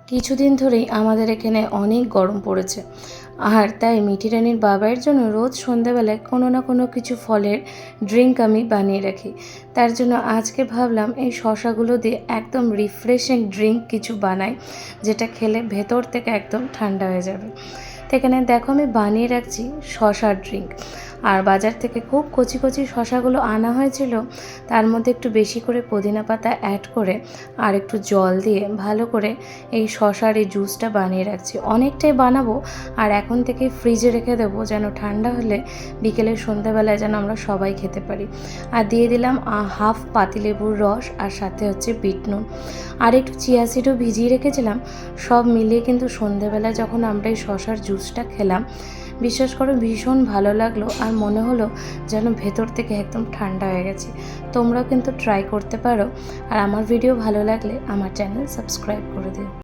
কিছুদিন ধরেই আমাদের এখানে অনেক গরম পড়েছে, আর তাই মিঠি রানীর বাবার জন্য রোজ সন্ধ্যাবেলায় কোনো না কোনো কিছু ফলের ড্রিঙ্ক আমি বানিয়ে রাখি। তার জন্য আজকে ভাবলাম এই শশাগুলো দিয়ে একদম রিফ্রেশিং ড্রিঙ্ক কিছু বানাই, যেটা খেলে ভেতর থেকে একদম ঠান্ডা হয়ে যাবে। তো এখানে দেখো আমি বানিয়ে রাখছি শশার ড্রিঙ্ক। আর বাজার থেকে খুব কচি কচি শশাগুলো আনা হয়েছিল, তার মধ্যে একটু বেশি করে পুদিনা পাতা অ্যাড করে আর একটু জল দিয়ে ভালো করে এই শশার এই জুসটা বানিয়ে রাখছি। অনেকটাই বানাবো আর এখন থেকে ফ্রিজে রেখে দেবো, যেন ঠান্ডা হলে বিকেলে সন্ধ্যাবেলায় যেন আমরা সবাই খেতে পারি। আর দিয়ে দিলাম হাফ পাতিলেবুর রস, আর সাথে হচ্ছে বিট নুন, আর একটু চিয়া সিডও ভিজিয়ে রেখেছিলাম। সব মিলিয়ে কিন্তু সন্ধ্যাবেলা যখন আমরা এই শশার জুসটা খেলাম, বিশ্বাস করো ভীষণ ভালো লাগলো, আর মনে হলো যেন ভেতর থেকে একদম ঠান্ডা হয়ে গেছে। তোমরাও কিন্তু ট্রাই করতে পারো। আর আমার ভিডিও ভালো লাগলে আমার চ্যানেল সাবস্ক্রাইব করে দিও।